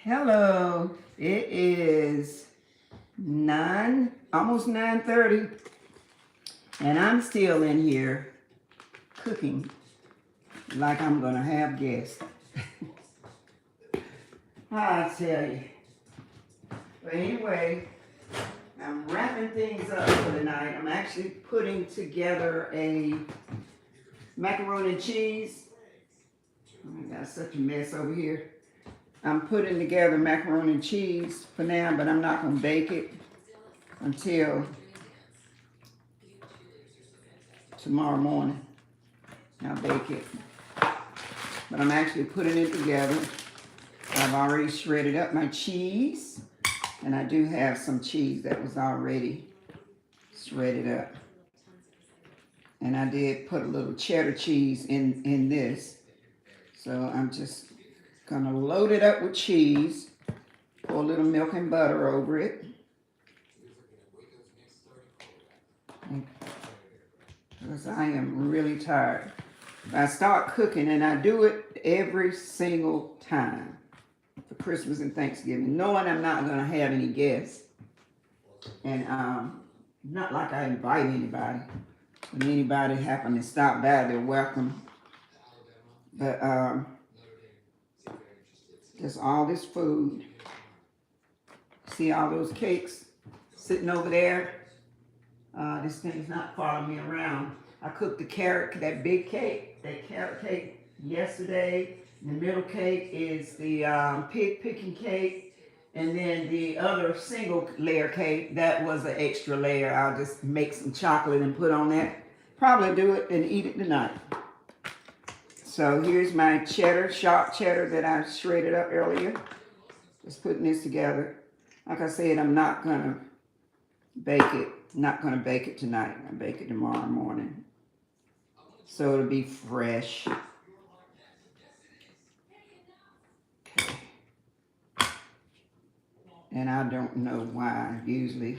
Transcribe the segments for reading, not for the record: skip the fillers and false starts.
Hello, it is 9, almost 9:30, and I'm still in here cooking like I'm gonna have guests. I tell you. But anyway, I'm wrapping things up for the night. I'm actually putting together a macaroni and cheese. I got such a mess over here. I'm putting together macaroni and cheese for now, but I'm not gonna bake it until tomorrow morning. I'll bake it. But I'm actually putting it together. I've already shredded up my cheese. And I do have some cheese that was already shredded up. And I did put a little cheddar cheese in this. So I'm just gonna load it up with cheese. Pour a little milk and butter over it. Because I am really tired. I start cooking and I do it every single time for Christmas and Thanksgiving, knowing I'm not gonna have any guests. And not like I invite anybody. When anybody happen to stop by, they're welcome. But there's all this food. See all those cakes sitting over there? This thing's not following me around. I cooked the carrot, that big cake, that carrot cake yesterday. The middle cake is the pig picking cake. And then the other single layer cake, that was an extra layer. I'll just make some chocolate and put on that. Probably do it and eat it tonight. So here's my cheddar, sharp cheddar that I shredded up earlier. Just putting this together. Like I said, I'm not gonna bake it. Not gonna bake it tonight. I'll bake it tomorrow morning. So it'll be fresh. Okay. And I don't know why. Usually,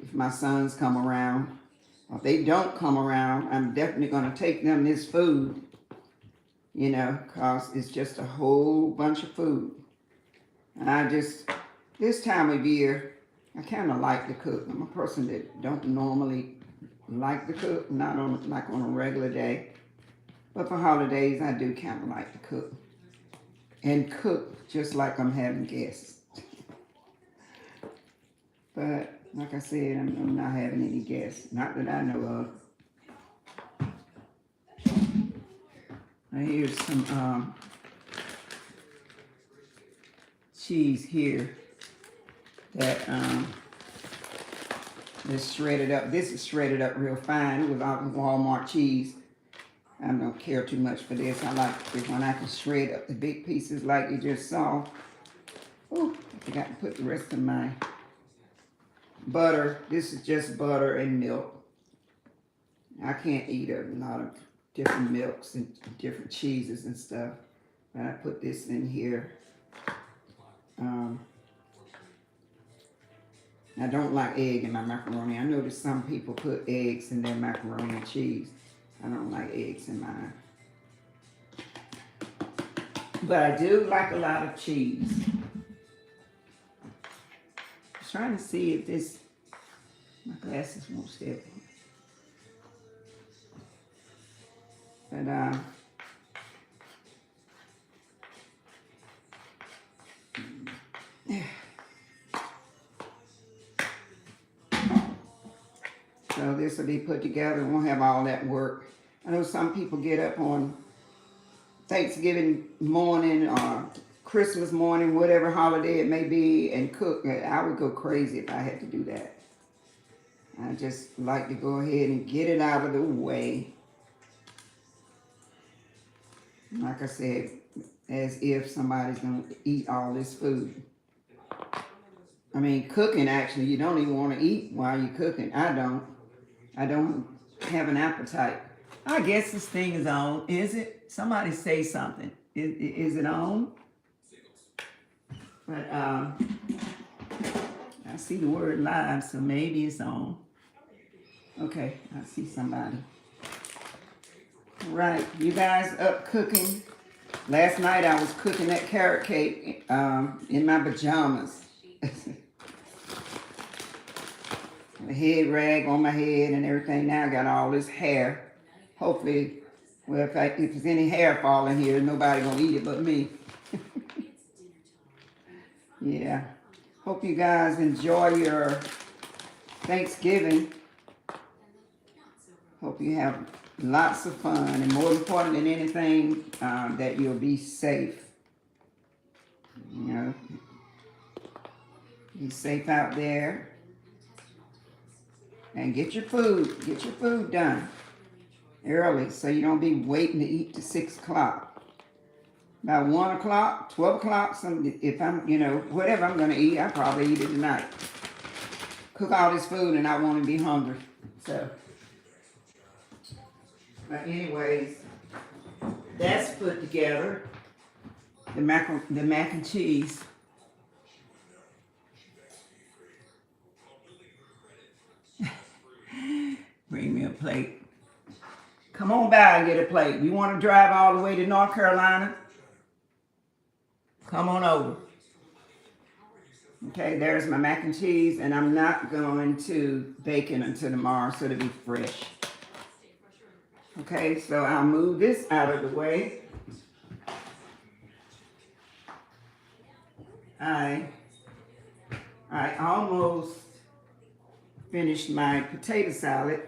if my sons come around, or if they don't come around, I'm definitely gonna take them this food. You know, cause it's just a whole bunch of food. And I just, this time of year, I kind of like to cook. I'm a person that don't normally like to cook, not on like on a regular day. But for holidays, I do kind of like to cook. And cook just like I'm having guests. But like I said, I'm not having any guests. Not that I know of. Now here's some cheese here that is shredded up. This is shredded up real fine. It was off of Walmart cheese. I don't care too much for this. I like it when I can shred up the big pieces like you just saw. Oh, I forgot to put the rest of my butter. This is just butter and milk. I can't eat a lot of different milks and different cheeses and stuff. But I put this in here. I don't like egg in my macaroni. I noticed some people put eggs in their macaroni and cheese. I don't like eggs in mine. But I do like a lot of cheese. I'm trying to see if this, my glasses won't stay. But so this will be put together. Won't have all that work. I know some people get up on Thanksgiving morning or Christmas morning, whatever holiday it may be, and cook. I would go crazy if I had to do that. I just like to go ahead and get it out of the way. Like I said, as if somebody's going to eat all this food. I mean, cooking, actually, you don't even want to eat while you're cooking. I don't have an appetite. I guess this thing is on. Is it? Somebody say something. Is it on? But I see the word live, so maybe it's on. Okay, I see somebody. Right, you guys up cooking? Last night I was cooking that carrot cake in my pajamas. A head rag on my head and everything. Now I got all this hair. Hopefully, well, if there's any hair falling here, nobody gonna eat it but me. Yeah. Hope you guys enjoy your Thanksgiving. Hope you have lots of fun, and more important than anything, that you'll be safe. You know, be safe out there, and get your food done early, so you don't be waiting to eat to 6 o'clock. About 1 o'clock, 12 o'clock, if I'm, whatever I'm gonna eat, I probably eat it tonight. Cook all this food and I won't be hungry. So, but anyways, that's put together. The mac and cheese. Bring me a plate. Come on by and get a plate. You want to drive all the way to North Carolina? Come on over. Okay, there's my mac and cheese, and I'm not going to bake it until tomorrow, so it'll be fresh. Okay, so I'll move this out of the way. I almost finished my potato salad.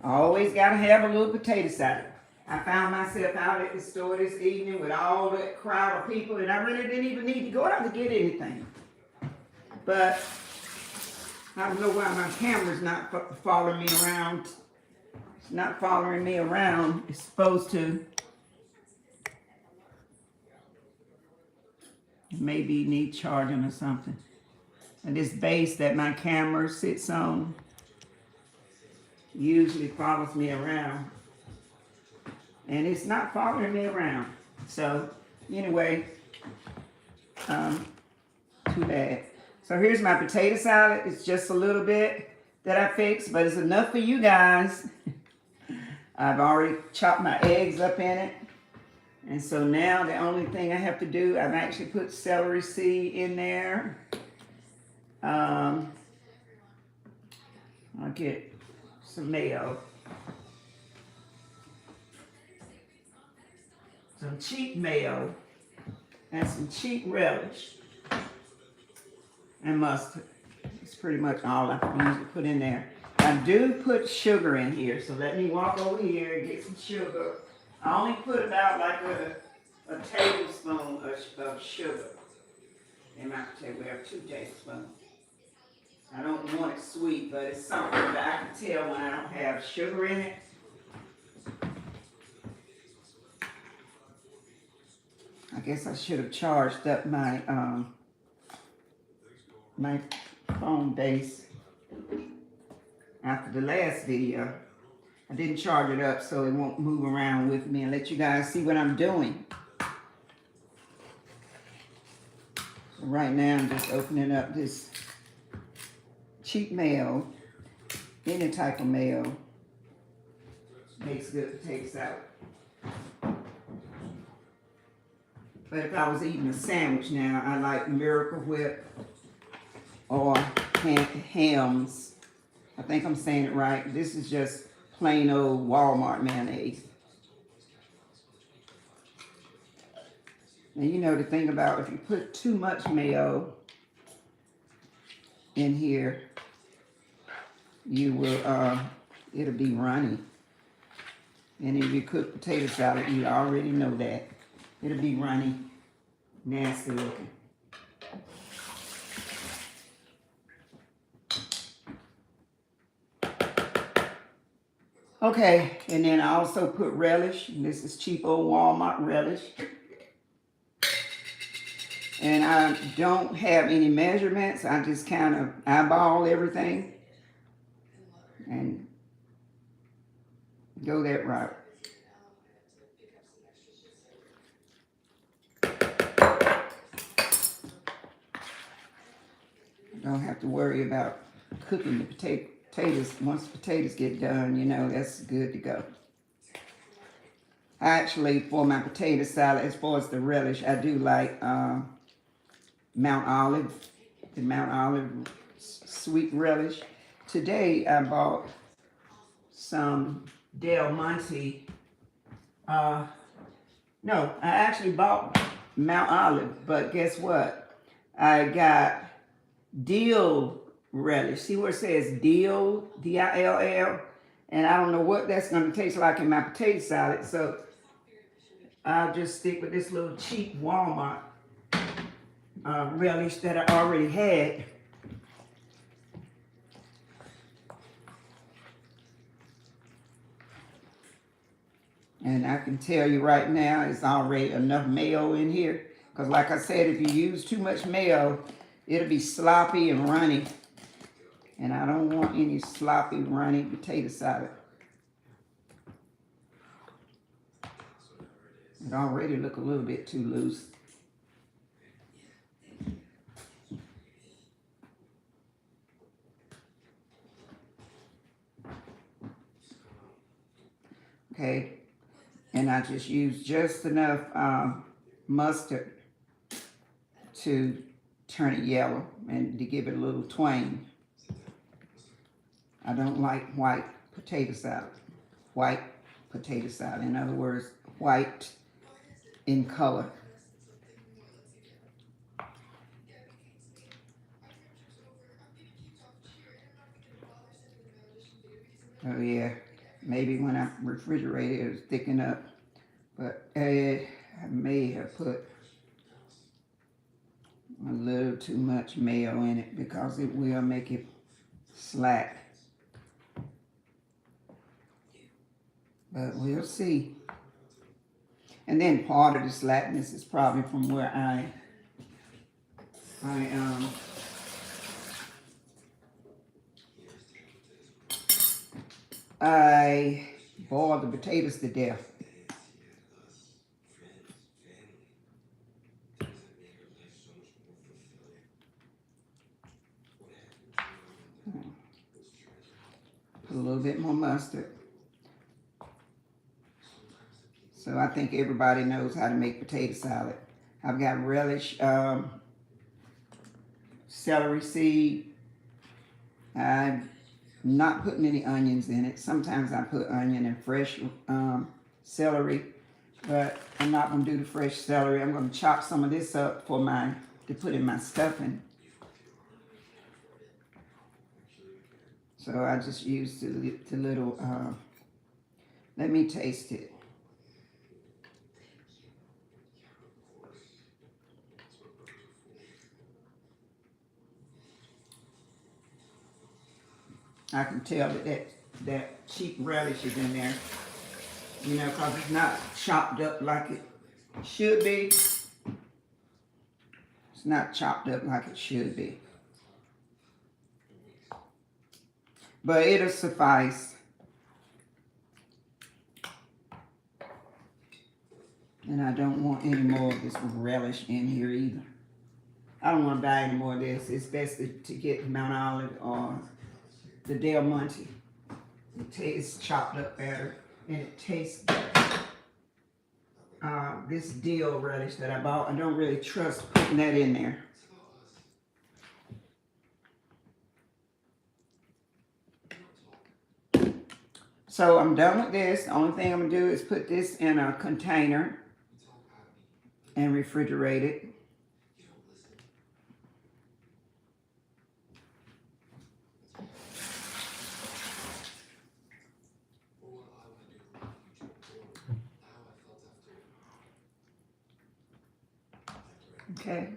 I always gotta have a little potato salad. I found myself out at the store this evening with all that crowd of people, and I really didn't even need to go out to get anything. But I don't know why my camera's not following me around. It's not following me around. It's supposed to. Maybe need charging or something. And this base that my camera sits on usually follows me around. And it's not following me around. So, anyway, too bad. So here's my potato salad. It's just a little bit that I fixed, but it's enough for you guys. I've already chopped my eggs up in it. And so now the only thing I have to do, I've actually put celery seed in there. I'll get some mayo. Some cheap mayo. And some cheap relish. And mustard. It's pretty much all I can usually put in there. I do put sugar in here, so let me walk over here and get some sugar. I only put about like a tablespoon of sugar in my potato. We have 2 tablespoons. I don't want it sweet, but it's something that I can tell when I don't have sugar in it. I guess I should have charged up my my phone base after the last video. I didn't charge it up so it won't move around with me and let you guys see what I'm doing. So right now I'm just opening up this cheap mayo. Any type of mayo makes good potato salad. But if I was eating a sandwich now, I like Miracle Whip or Hams. I think I'm saying it right. This is just plain old Walmart mayonnaise. Now you know the thing about if you put too much mayo in here, you will it'll be runny. And if you cook potato salad, you already know that. It'll be runny, nasty looking. Okay, and then I also put relish. This is cheap old Walmart relish. And I don't have any measurements. I just kind of eyeball everything and go that route. Don't have to worry about cooking the potatoes. Once the potatoes get done, you know, that's good to go. Actually, for my potato salad, as far as the relish, I do like Mount Olive, the Mount Olive sweet relish. Today I bought some Del Monte. Uh, no, I actually bought Mount Olive, but guess what? I got dill relish. See where it says dill, D-I-L-L? And I don't know what that's going to taste like in my potato salad, so I'll just stick with this little cheap Walmart relish that I already had. And I can tell you right now, it's already enough mayo in here. Because like I said, if you use too much mayo, it'll be sloppy and runny. And I don't want any sloppy, runny potato salad. It already look a little bit too loose. Okay, and I just use just enough mustard to turn it yellow and to give it a little twang. I don't like white potato salad. White potato salad, in other words, white in color. Oh yeah, maybe when I refrigerated it was thickened up, but I may have put a little too much mayo in it because it will make it slack. But we'll see. And then part of the slackness is probably from where I boiled the potatoes to death. Put a little bit more mustard. So I think everybody knows how to make potato salad. I've got relish, celery seed. I'm not putting any onions in it. Sometimes I put onion and fresh celery, but I'm not going to do the fresh celery. I'm going to chop some of this up to put in my stuffing. So I just used the little, let me taste it. I can tell that cheap relish is in there, you know, because it's not chopped up like it should be. It's not chopped up like it should be. But it'll suffice. And I don't want any more of this relish in here either. I don't want to buy any more of this. It's best to get Mount Olive or the Del Monte. It tastes chopped up better and it tastes better. This dill relish that I bought, I don't really trust putting that in there. So I'm done with this. The only thing I'm going to do is put this in a container and refrigerate it. Okay,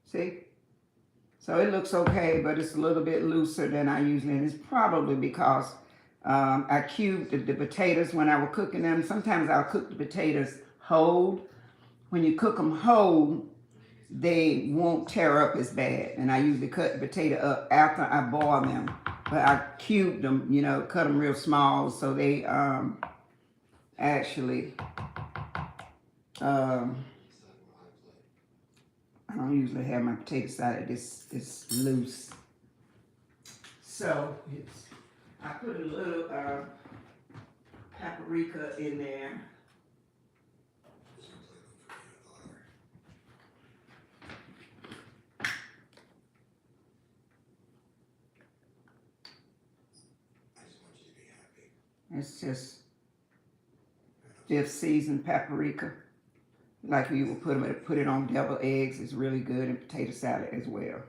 see? So it looks okay, but it's a little bit looser than I usually, and it's probably because I cubed the potatoes when I was cooking them. Sometimes I'll cook the potatoes whole. When you cook them whole, they won't tear up as bad. And I usually cut the potato up after I boil them. But I cubed them, you know, cut them real small so they actually, I don't usually have my potato salad this loose. So I put a little paprika in there. It's just seasoned paprika. Like you would put it on deviled eggs. It's really good, and potato salad as well.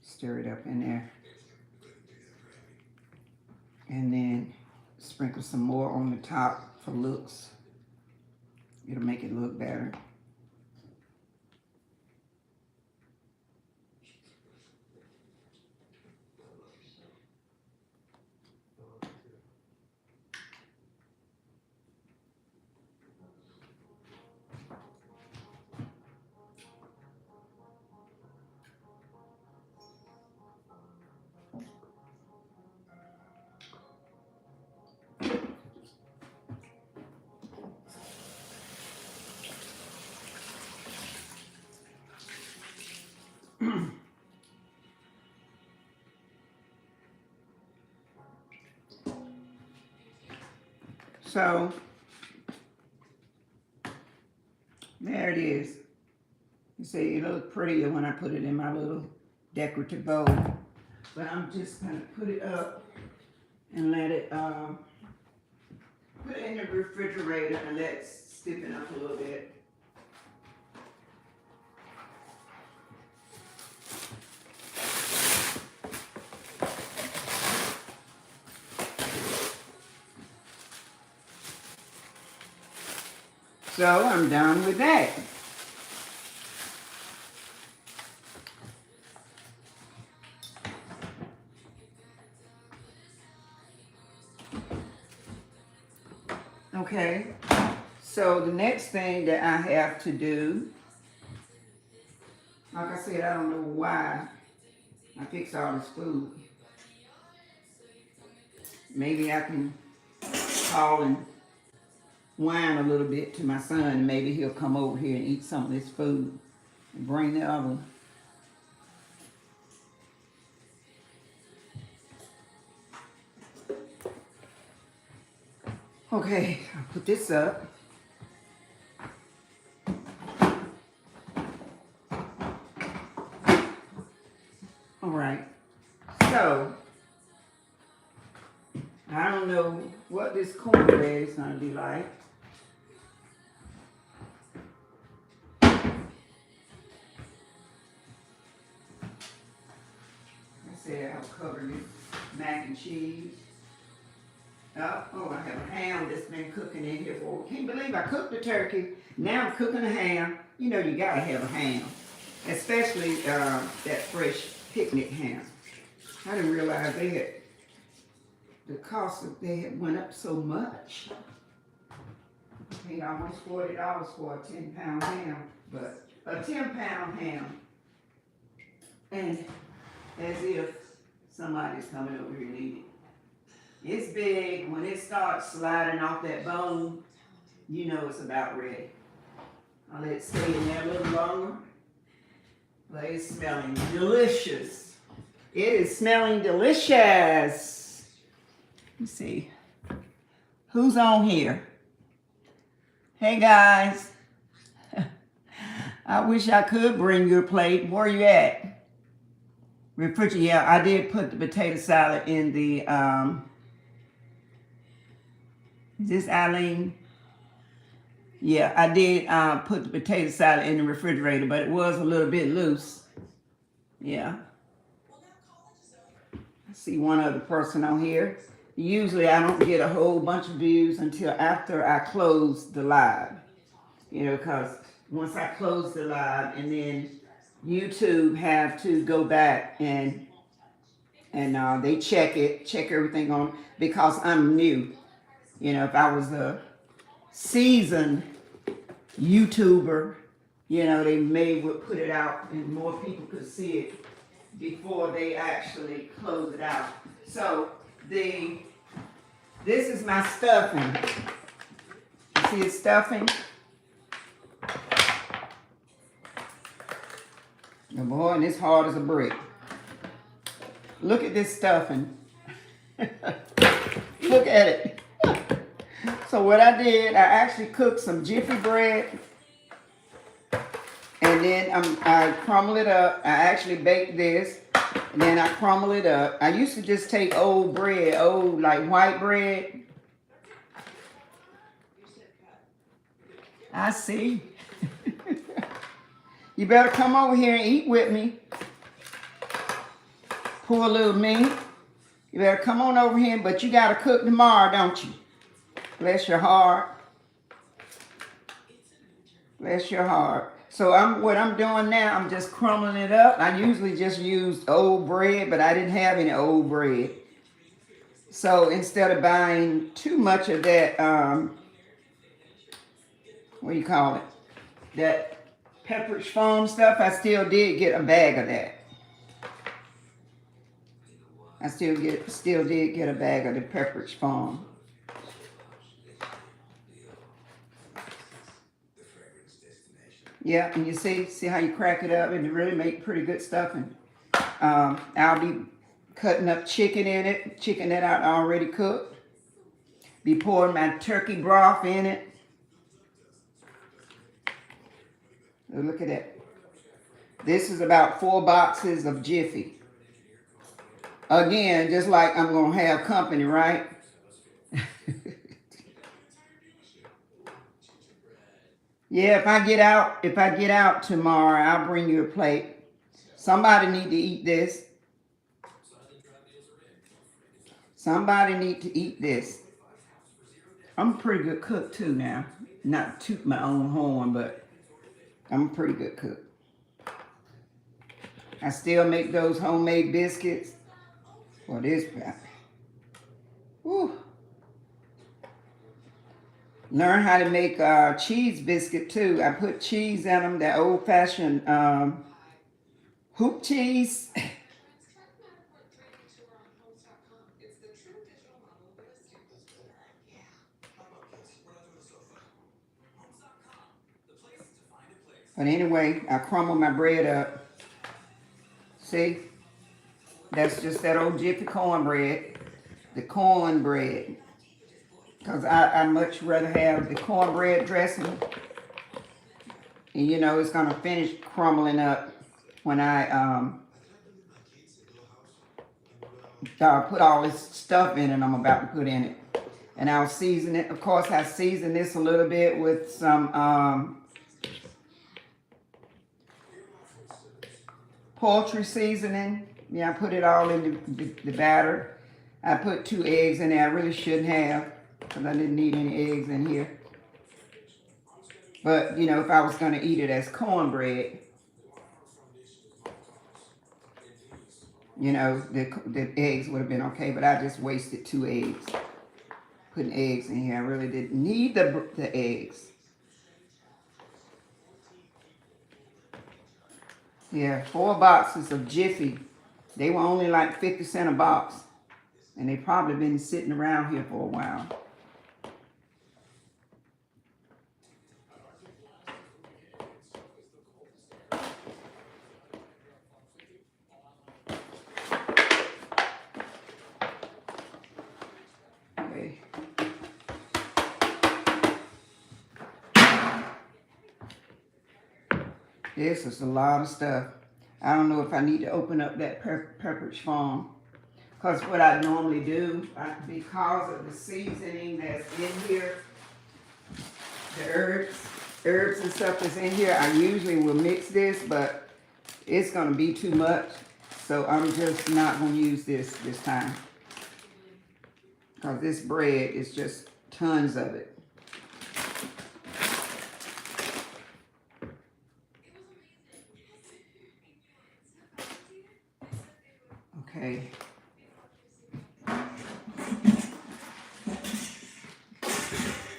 Stir it up in there. And then sprinkle some more on the top for looks. It'll make it look better. So there it is. You see, it looks prettier when I put it in my little decorative bowl. But I'm just gonna put it up and let it put it in the refrigerator and let it stiffen up a little bit. So I'm done with that. Okay, so the next thing that I have to do, like I said, I don't know why I fix all this food. Maybe I can call and whine a little bit to my son, and maybe he'll come over here and eat some of this food and bring the other. Okay, I'll put this up. All right, so I don't know what this cornbread is going to be like. I'll cover this mac and cheese. Oh, I have a ham that's been cooking in here for, can't believe I cooked the turkey. Now I'm cooking a ham. You know you gotta have a ham. Especially that fresh picnic ham. I didn't realize the cost of they had went up so much. I paid almost $40 for a 10-pound ham, but a 10-pound ham. And as if somebody's coming over here and eating it. It's big. When it starts sliding off that bone, you know it's about ready. I'll let it stay in there a little longer. But it's smelling delicious. It is smelling delicious. Let's see. Who's on here? Hey guys. I wish I could bring your plate. Where you at? Refrigerator. Yeah, I did put the potato salad in the, is this Eileen? Yeah, I did put the potato salad in the refrigerator, but it was a little bit loose. Yeah. I see one other person on here. Usually I don't get a whole bunch of views until after I close the live. You know, because once I close the live and then YouTube have to go back and they check everything on, because I'm new. You know, if I was a seasoned YouTuber, you know, they would put it out and more people could see it before they actually close it out. So this is my stuffing. You see it's stuffing? Oh boy, and it's hard as a brick. Look at this stuffing. Look at it. So what I did, I actually cooked some Jiffy bread, and And then I crumble it up. I actually bake this, and then I crumble it up. I used to just take old bread, old like white bread. I see. You better come over here and eat with me. Poor little me. You better come on over here, but you gotta cook tomorrow, don't you? Bless your heart. Bless your heart. So what I'm doing now, I'm just crumbling it up. I usually just use old bread, but I didn't have any old bread. So instead of buying too much of that, what do you call it? That Pepperidge Farm stuff, I still did get a bag of that. I still did get a bag of the Pepperidge Farm. Yeah, and you see how you crack it up, and it really make pretty good stuffing. I'll be cutting up chicken in it, chicken that I already cooked. Be pouring my turkey broth in it. Oh, look at that. This is about 4 boxes of Jiffy. Again, just like I'm gonna have company, right? Yeah, if I get out tomorrow, I'll bring you a plate. Somebody need to eat this. Somebody need to eat this. I'm a pretty good cook too now. Not toot my own horn, but I'm a pretty good cook. I still make those homemade biscuits. Well, this whew. Learn how to make cheese biscuit too. I put cheese in them, that old-fashioned hoop cheese. But anyway, I crumble my bread up. See? That's just that old Jiffy cornbread. The cornbread. Because I much rather have the cornbread dressing. And you know, it's going to finish crumbling up when I put all this stuff in it I'm about to put in it. And I'll season it. Of course, I season this a little bit with some poultry seasoning. Yeah, I put it all in the batter. I put 2 eggs in there. I really shouldn't have, because I didn't need any eggs in here. But, you know, if I was going to eat it as cornbread, you know, the eggs would have been okay. But I just wasted 2 eggs. Putting eggs in here. I really didn't need the eggs. Yeah, 4 boxes of Jiffy. They were only like 50 cents a box. And they probably been sitting around here for a while. Okay. This is a lot of stuff. I don't know if I need to open up that Pepperidge Farm. Because what I normally do, because of the seasoning that's in here, the herbs and stuff that's in here, I usually will mix this, but it's going to be too much. So I'm just not going to use this time. Because this bread is just tons of it. Okay.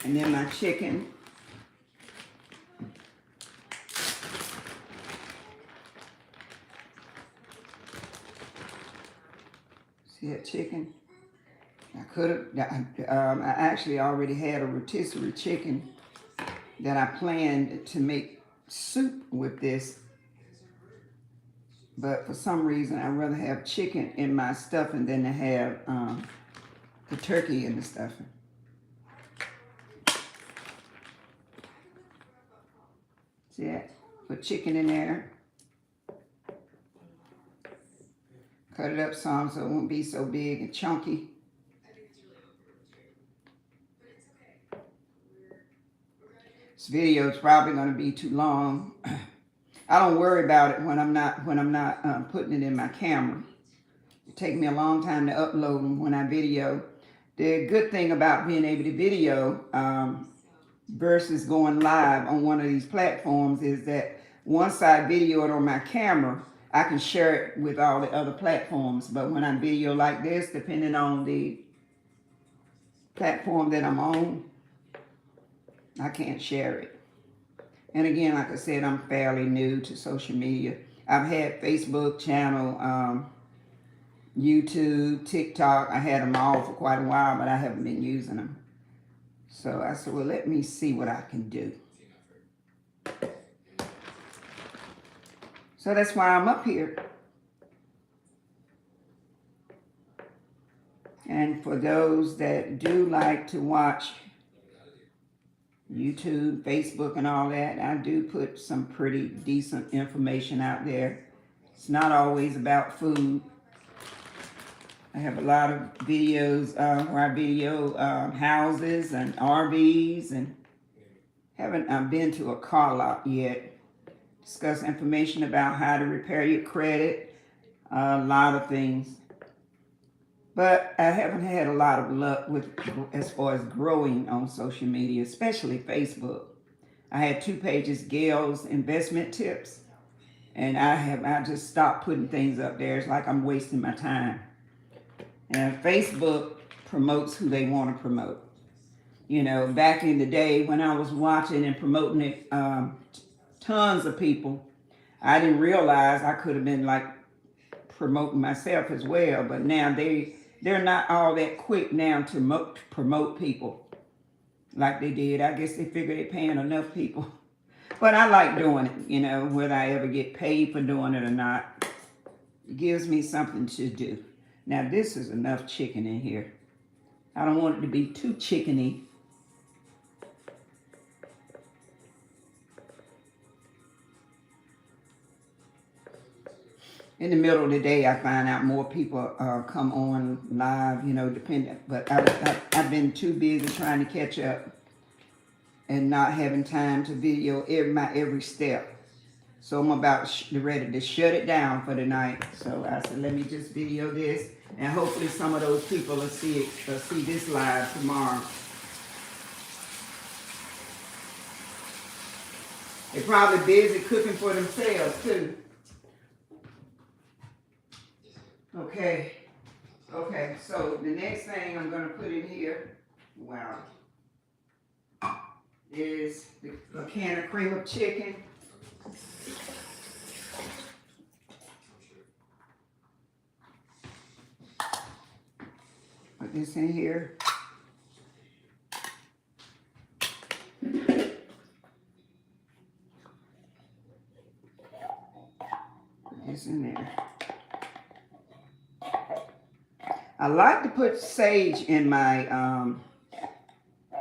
And then my chicken. See that chicken? I could have, I actually already had a rotisserie chicken that I planned to make soup with this. But for some reason, I'd rather have chicken in my stuffing than to have the turkey in the stuffing. See that? Put chicken in there. Cut it up some so it won't be so big and chunky. This video is probably going to be too long. I don't worry about it when I'm not putting it in my camera. It takes me a long time to upload them when I video. The good thing about being able to video versus going live on one of these platforms is that once I video it on my camera, I can share it with all the other platforms. But when I video like this, depending on the platform that I'm on, I can't share it. And again, like I said, I'm fairly new to social media. I've had Facebook channel, YouTube, TikTok. I had them all for quite a while, but I haven't been using them. So I said, well, let me see what I can do. So that's why I'm up here. And for those that do like to watch YouTube, Facebook, and all that, I do put some pretty decent information out there. It's not always about food. I have a lot of videos where I video houses and RVs, and haven't been to a car lot yet. Discuss information about how to repair your credit, a lot of things. But I haven't had a lot of luck with as far as growing on social media, especially Facebook. I had 2 pages, Gail's investment tips, and I just stopped putting things up there. It's like I'm wasting my time. And Facebook promotes who they want to promote. You know, back in the day when I was watching and promoting it, tons of people, I didn't realize I could have been like promoting myself as well. But now they're not all that quick now to promote people like they did. I guess they figure they're paying enough people. But I like doing it, you know, whether I ever get paid for doing it or not. It gives me something to do. Now this is enough chicken in here. I don't want it to be too chickeny. In the middle of the day, I find out more people come on live, you know, depending. But I've been too busy trying to catch up and not having time to video every step. So I'm about ready to shut it down for the night. So I said, let me just video this, and hopefully some of those people will see this live tomorrow. They're probably busy cooking for themselves too. Okay, so the next thing I'm going to put in here, wow, is a can of cream of chicken. Put this in here. Put this in there. I like to put sage in my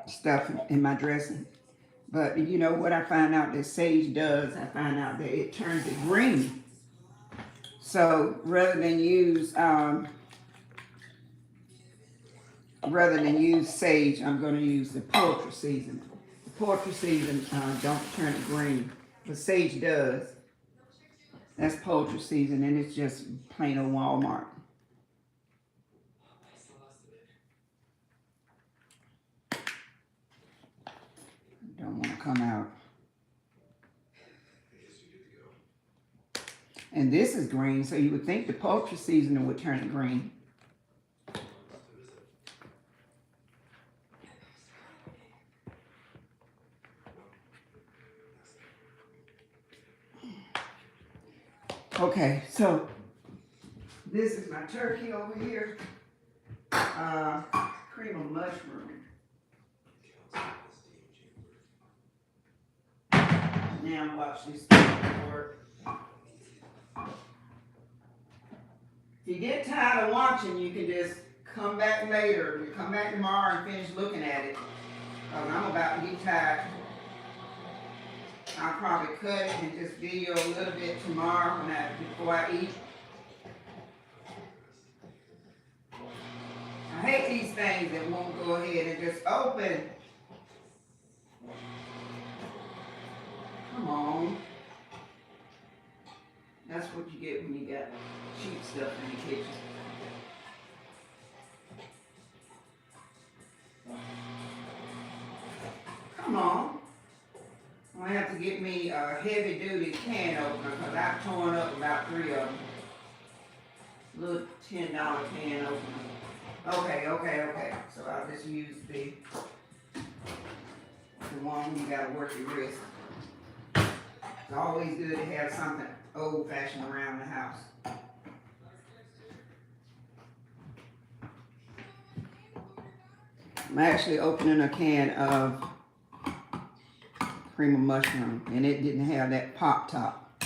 stuff, in my dressing. But you know what I find out that sage does? I find out that it turns it green. So rather than use sage, I'm going to use the poultry seasoning. The poultry seasoning don't turn it green, but sage does. That's poultry seasoning, and it's just plain old Walmart. Don't want to come out. And this is green, so you would think the poultry seasoning would turn it green. Okay, so this is my turkey over here. Cream of mushroom. Now watch this thing work. If you get tired of watching, you can just come back later. You come back tomorrow and finish looking at it. I'm about to get tired. I'll probably cut it and just video a little bit tomorrow before I eat. I hate these things that won't go ahead and just open. Come on. That's what you get when you got cheap stuff in the kitchen. Come on. I'm gonna have to get me a heavy duty can opener because I've torn up about 3 of them. Little $10 can opener. Okay. So I'll just use the one you gotta work your wrist. It's always good to have something old fashioned around the house. I'm actually opening a can of cream of mushroom, and it didn't have that pop top.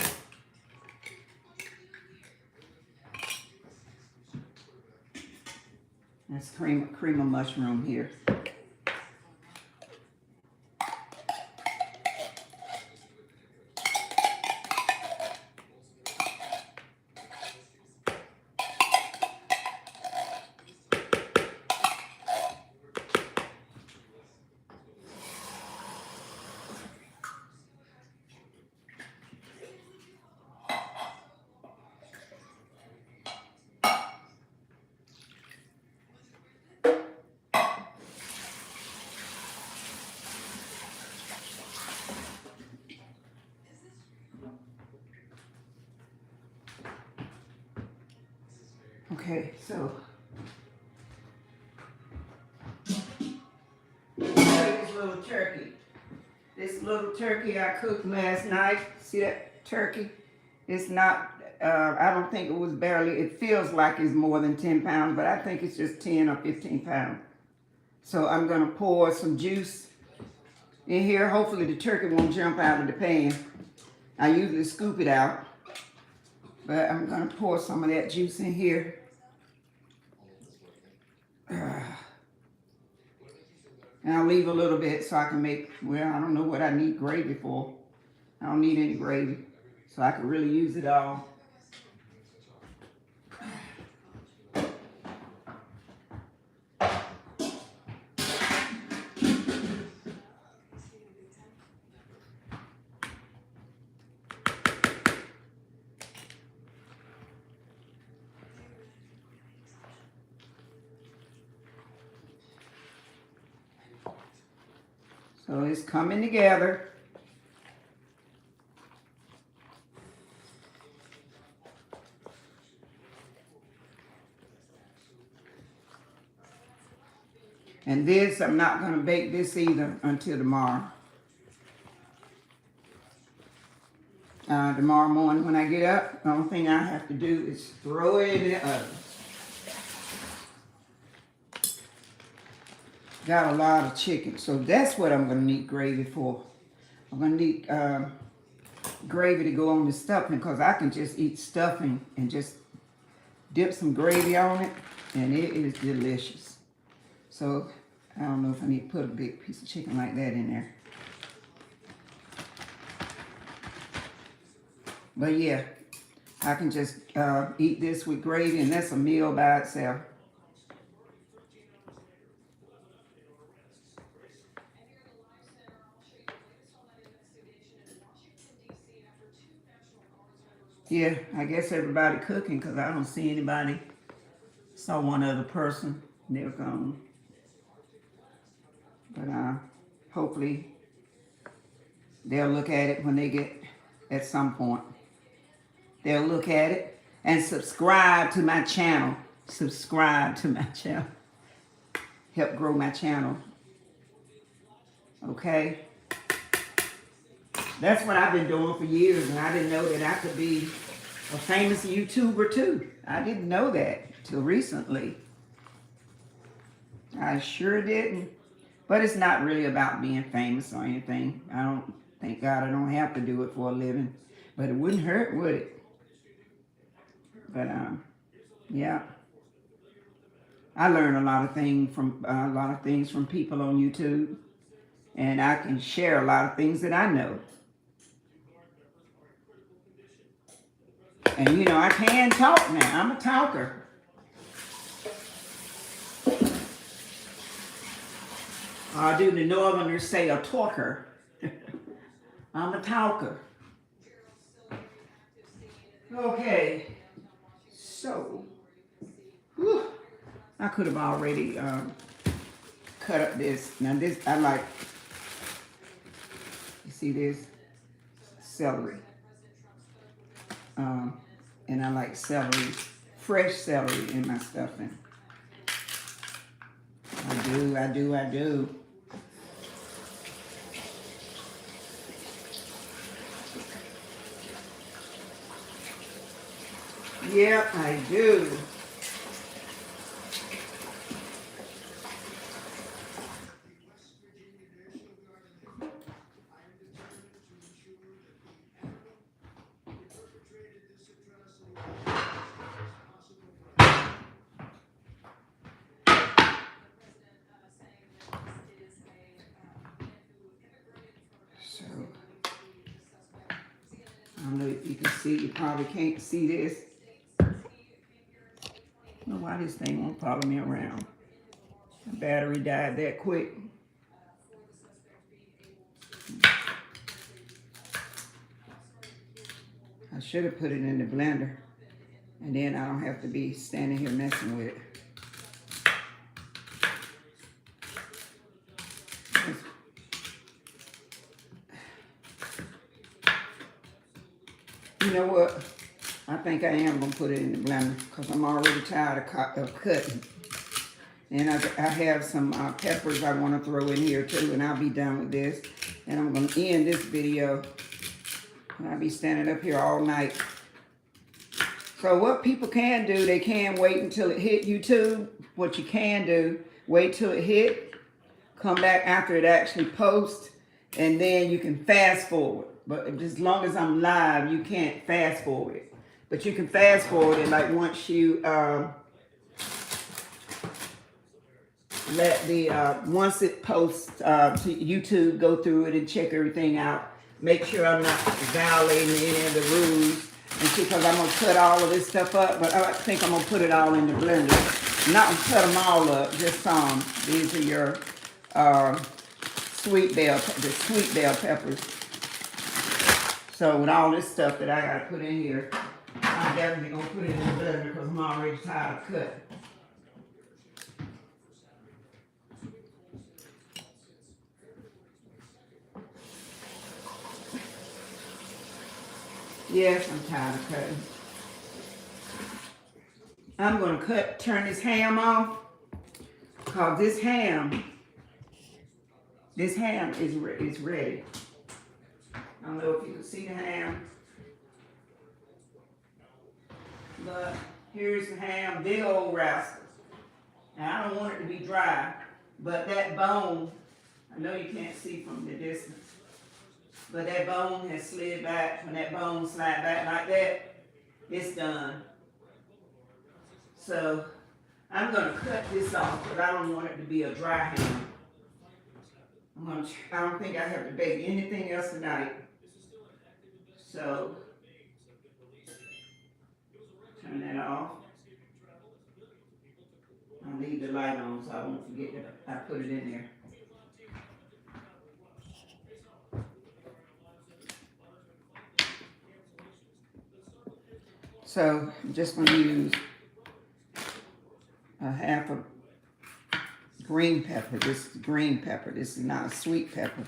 That's cream of mushroom here. Okay, so this little turkey. This little turkey I cooked last night. See that turkey? It's not, I don't think it was barely, it feels like it's more than 10 pounds, but I think it's just 10 or 15 pounds. So I'm gonna pour some juice in here. Hopefully the turkey won't jump out of the pan. I usually scoop it out, but I'm gonna pour some of that juice in here. And I'll leave a little bit so I can make, well, I don't know what I need gravy for. I don't need any gravy, so I can really use it all. So it's coming together. And this, I'm not going to bake this either until tomorrow. Tomorrow morning when I get up, the only thing I have to do is throw it in the oven. Got a lot of chicken, so that's what I'm going to need gravy for. I'm going to need gravy to go on the stuffing because I can just eat stuffing and just dip some gravy on it, and it is delicious. So I don't know if I need to put a big piece of chicken like that in there. But yeah, I can just eat this with gravy, and that's a meal by itself. Yeah, I guess everybody cooking because I don't see anybody. Saw one other person. They're gone. But hopefully they'll look at it when they get at some point. They'll look at it and subscribe to my channel. Subscribe to my channel. Help grow my channel. Okay? That's what I've been doing for years, and I didn't know that I could be a famous YouTuber too. I didn't know that till recently. I sure didn't. But it's not really about being famous or anything. I don't, thank God I don't have to do it for a living. But it wouldn't hurt, would it? But yeah. I learned a lot of things from people on YouTube. And I can share a lot of things that I know. And you know, I can talk now. I'm a talker. I do the Northerners say a talker. I'm a talker. Okay. So, whew, I could have already cut up this. Now this, I like, you see this? Celery. And I like celery, fresh celery in my stuffing. I do. Yep, I do. So, I don't know if you can see, you probably can't see this. I don't know why this thing won't follow me around. The battery died that quick. I should have put it in the blender, and then I don't have to be standing here messing with it. You know what? I think I am going to put it in the blender because I'm already tired of cutting. And I have some peppers I want to throw in here too, and I'll be done with this. And I'm going to end this video. I'll be standing up here all night. So what people can do, they can wait until it hit YouTube. What you can do, wait till it hit, come back after it actually posts, and then you can fast forward. But as long as I'm live, you can't fast forward it. But you can fast forward it like once you let the once it posts to YouTube, go through it and check everything out. Make sure I'm not violating any of the rules. And see, because I'm gonna cut all of this stuff up, but I think I'm gonna put it all in the blender. I'm not gonna cut them all up, just some. These are your sweet bell peppers. So with all this stuff that I gotta put in here, I'm definitely gonna put it in the blender because I'm already tired of cutting. Yes, I'm tired of cutting. I'm gonna turn this ham off because this ham is ready. I don't know if you can see the ham, but here's the ham, big old rascal. Now I don't want it to be dry, but that bone, I know you can't see from the distance, but that bone has slid back. When that bone slide back like that, it's done. So I'm gonna cut this off, but I don't want it to be a dry ham. I don't think I have to bake anything else tonight. So turn that off. I'll leave the light on so I won't forget that I put it in there. So I'm just going to use a half a green pepper. This is green pepper. This is not a sweet pepper.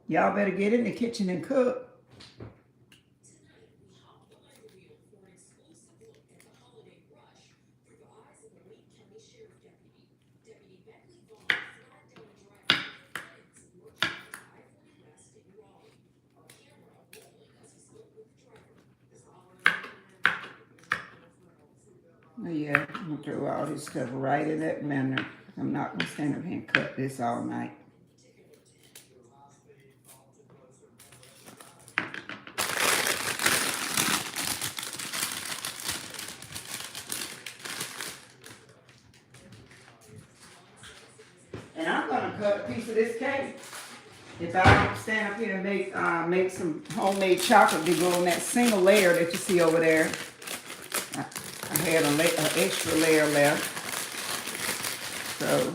Y'all better get in the kitchen and cook. Oh yeah, I'm gonna throw all this stuff right in that blender. I'm not gonna stand up here and cut this all night. And I'm gonna cut a piece of this cake. If I don't stand up here and make some homemade chocolate to go on that single layer that you see over there. I had an extra layer left. So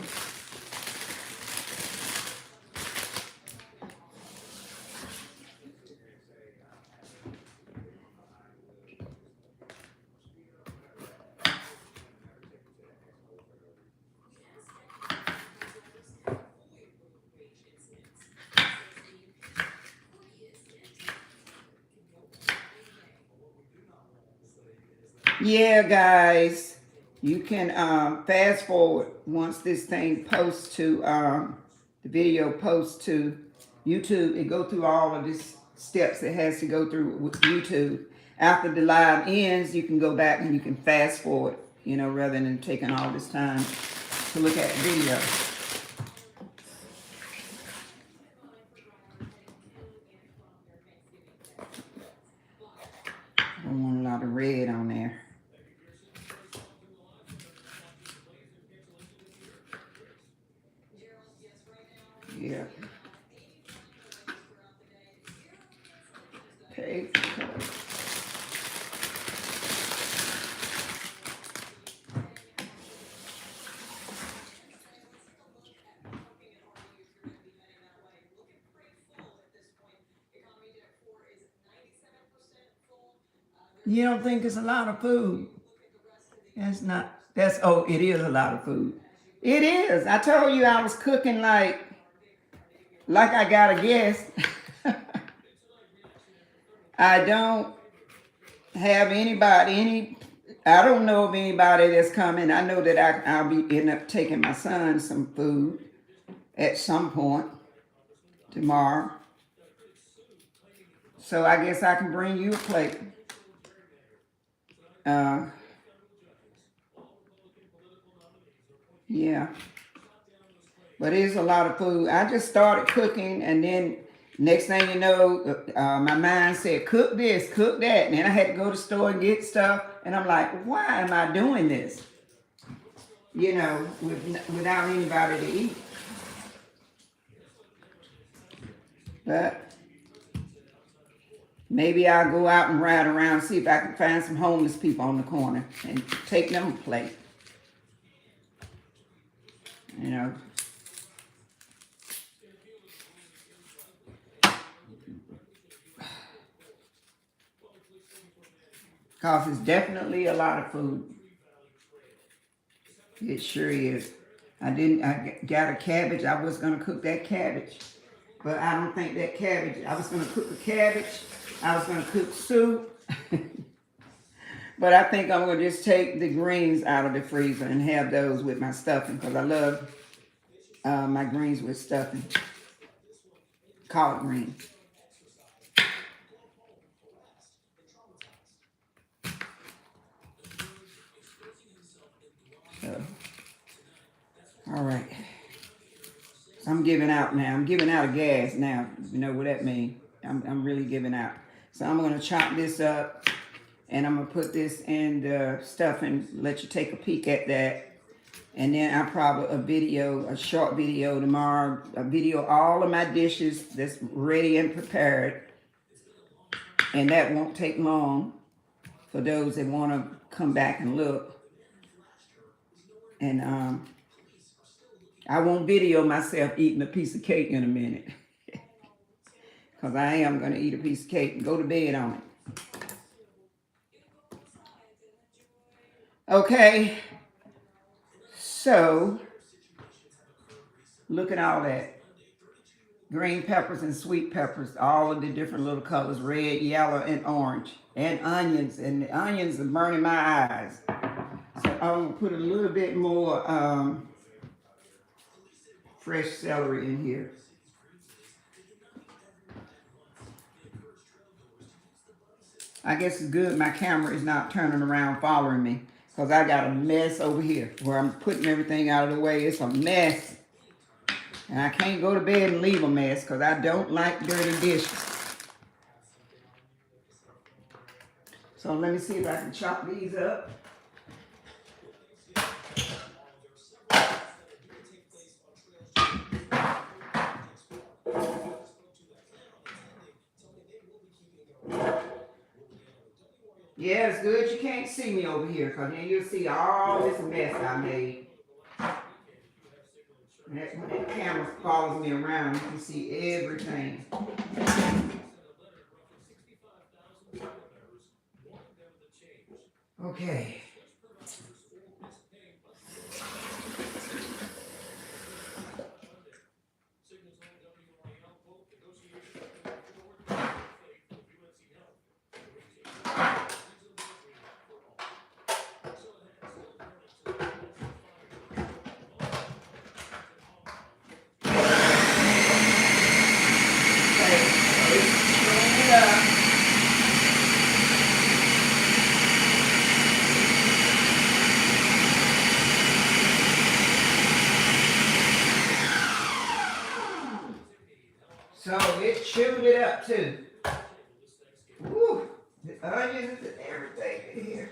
yeah, guys, you can fast forward once this thing posts to the video posts to YouTube. It go through all of these steps it has to go through with YouTube. After the live ends, you can go back and you can fast forward, you know, rather than taking all this time to look at the video. I don't want a lot of red on there. Yeah. Okay. You don't think it's a lot of food? That's not, that's, oh, it is a lot of food. It is. I told you I was cooking like I got a guest. I don't have anybody, I don't know of anybody that's coming. I know that I'll be end up taking my son some food at some point tomorrow. So I guess I can bring you a plate. Yeah. But it is a lot of food. I just started cooking, and then next thing you know, my mind said, cook this, cook that. And then I had to go to the store and get stuff. And I'm like, why am I doing this? You know, without anybody to eat. But maybe I'll go out and ride around, see if I can find some homeless people on the corner and take them a plate. You know. Because it's definitely a lot of food. It sure is. I got a cabbage. I was going to cook that cabbage. But I don't think that cabbage, I was going to cook a cabbage. I was going to cook soup. But I think I'm going to just take the greens out of the freezer and have those with my stuffing. Because I love my greens with stuffing. Collard greens. So, all right. So I'm giving out now. I'm giving out of gas now. You know what that means. I'm really giving out. So I'm going to chop this up. And I'm going to put this in the stuffing. Let you take a peek at that. And then I'll probably a short video tomorrow. A video all of my dishes that's ready and prepared. And that won't take long for those that want to come back and look. And I won't video myself eating a piece of cake in a minute. Because I am going to eat a piece of cake and go to bed on it. Okay. So, look at all that. Green peppers and sweet peppers. All of the different little colors. Red, yellow, and orange. And onions. And the onions are burning my eyes. So I'm going to put a little bit more fresh celery in here. I guess it's good my camera is not turning around following me. Because I got a mess over here where I'm putting everything out of the way. It's a mess. And I can't go to bed and leave a mess because I don't like dirty dishes. So let me see if I can chop these up. Yeah, it's good you can't see me over here, because then you'll see all this mess I made. When that camera follows me around, you can see everything. Okay. So it chewed it up too. Woo! The onions and everything in here.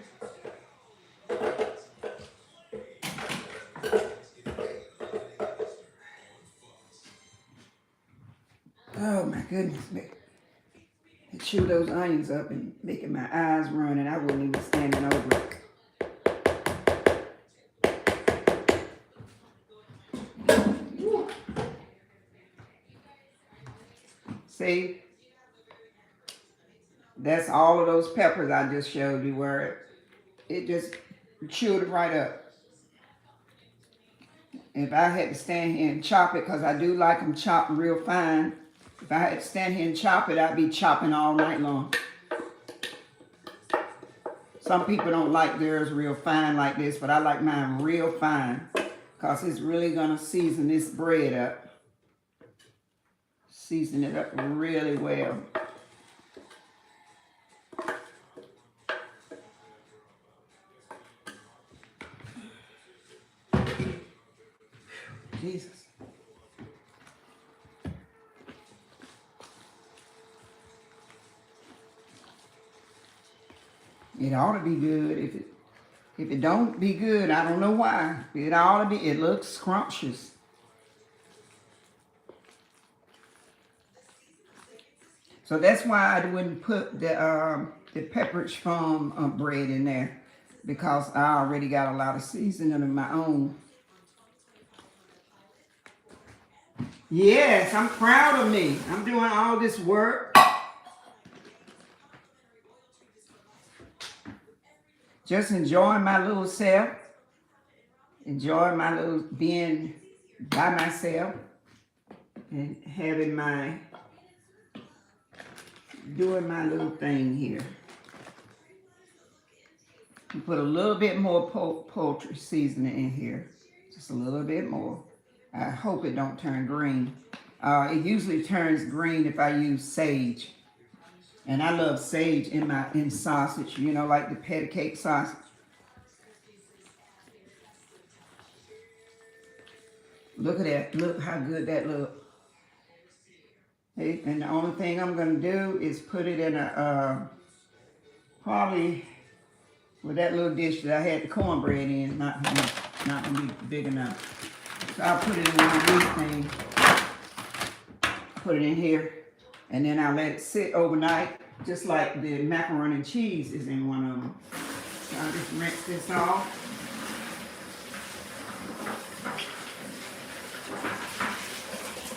Oh my goodness, it chewed those onions up and making my eyes run, and I wasn't even standing over it. Woo. See? That's all of those peppers I just showed you where it just chewed it right up. If I had to stand here and chop it, because I do like them chopped real fine, if I had to stand here and chop it, I'd be chopping all night long. Some people don't like theirs real fine like this, but I like mine real fine, because it's really going to season this bread up. Season it up really well. Jesus. It ought to be good. If it don't be good, I don't know why. It ought to be. It looks scrumptious. So that's why I wouldn't put the Pepperidge Farm bread in there, because I already got a lot of seasoning of my own. Yes, I'm proud of me. I'm doing all this work. Just enjoying my little self. Enjoying my little being by myself. And having my, doing my little thing here. Put a little bit more poultry seasoning in here. Just a little bit more. I hope it don't turn green. It usually turns green if I use sage. And I love sage in sausage, you know, like the patty cake sausage. Look at that. Look how good that looks. And the only thing I'm going to do is put it in a, probably with that little dish that I had the cornbread in, not going to be big enough. So I'll put it in one of these things. Put it in here. And then I'll let it sit overnight, just like the macaroni and cheese is in one of them. So I'll just rinse this off.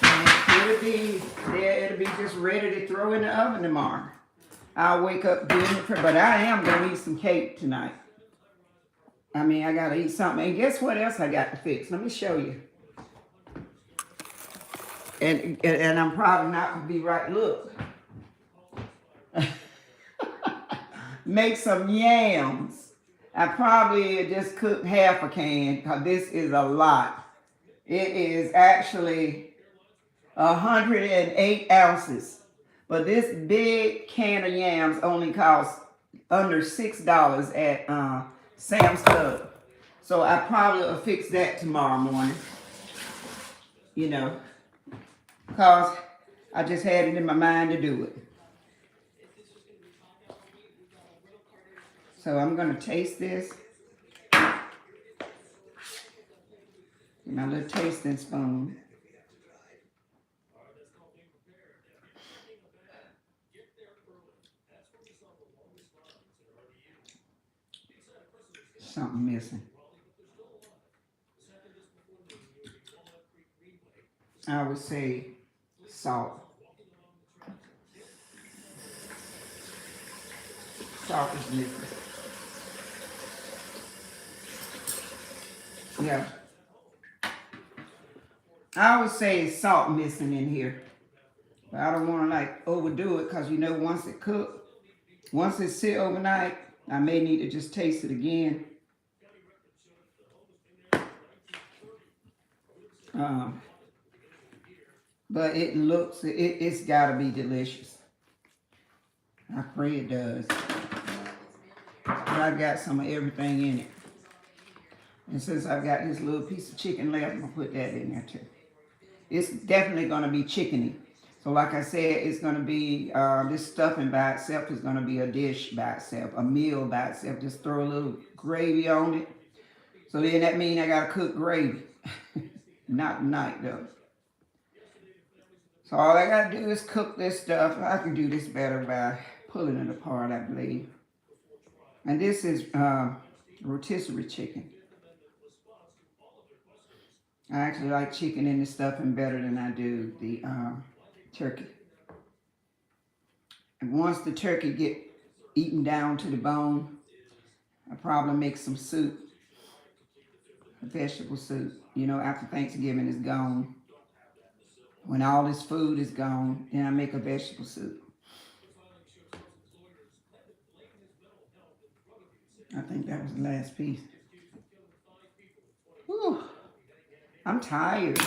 And it'll be there. It'll be just ready to throw in the oven tomorrow. I'll wake up doing it, but I am going to eat some cake tonight. I mean, I got to eat something. And guess what else I got to fix? Let me show you. And I'm probably not going to be right. Look. Make some yams. I probably just cooked half a can, because this is a lot. It is actually 108 ounces. But this big can of yams only costs under $6 at Sam's Club. So I probably will fix that tomorrow morning. You know, because I just had it in my mind to do it. So I'm going to taste this. My little tasting spoon. something missing. I would say salt. Salt is missing. Yeah. I would say salt missing in here. But I don't want to like overdo it because you know once it cooked, once it sit overnight, I may need to just taste it again. But it looks, it's got to be delicious. I pray it does. But I've got some of everything in it. And since I've got this little piece of chicken left, I'm going to put that in there too. It's definitely going to be chickeny. So like I said, it's going to be, this stuffing by itself is going to be a dish by itself, a meal by itself. Just throw a little gravy on it. So then that means I got to cook gravy. Not tonight though. So all I got to do is cook this stuff. I can do this better by pulling it apart, I believe. And this is rotisserie chicken. I actually like chicken in the stuffing better than I do the turkey. And once the turkey get eaten down to the bone, I probably make some soup, a vegetable soup. You know, after Thanksgiving is gone, when all this food is gone, then I make a vegetable soup. I think that was the last piece. Whew. I'm tired.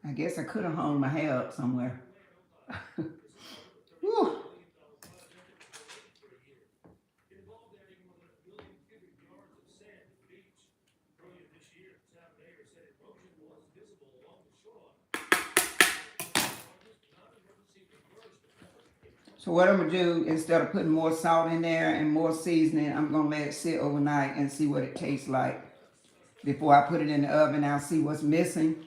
I guess I could have hung my hair up somewhere. Whew. So what I'm going to do, instead of putting more salt in there and more seasoning, I'm going to let it sit overnight and see what it tastes like. Before I put it in the oven, I'll see what's missing.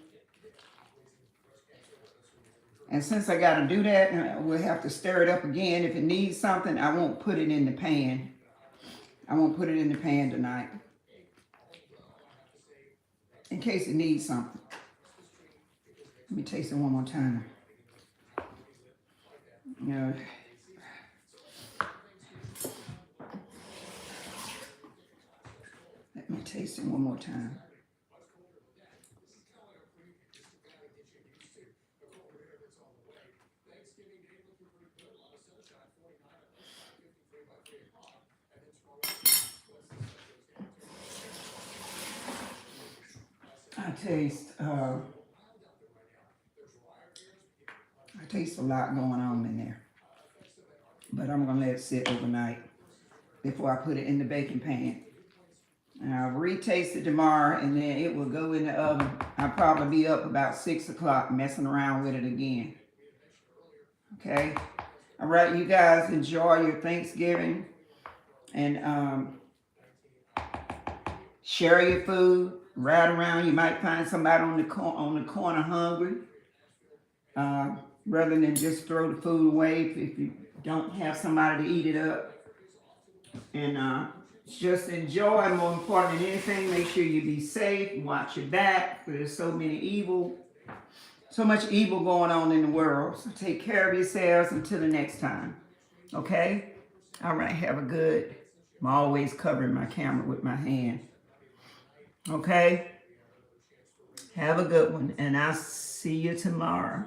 And since I got to do that, we'll have to stir it up again. If it needs something, I won't put it in the pan. I won't put it in the pan tonight. In case it needs something. Let me taste it one more time. You know, let me taste it one more time. I taste a lot going on in there. But I'm going to let it sit overnight before I put it in the baking pan. And I'll retaste it tomorrow, and then it will go in the oven. I'll probably be up about 6 o'clock messing around with it again. Okay? All right, you guys enjoy your Thanksgiving. And share your food. Ride around. You might find somebody on the corner hungry. Rather than just throw the food away if you don't have somebody to eat it up. And just enjoy. More important than anything, make sure you be safe. Watch your back. There's so much evil going on in the world. So take care of yourselves until the next time. Okay? All right. Have a good. I'm always covering my camera with my hand. Okay? Have a good one. And I'll see you tomorrow.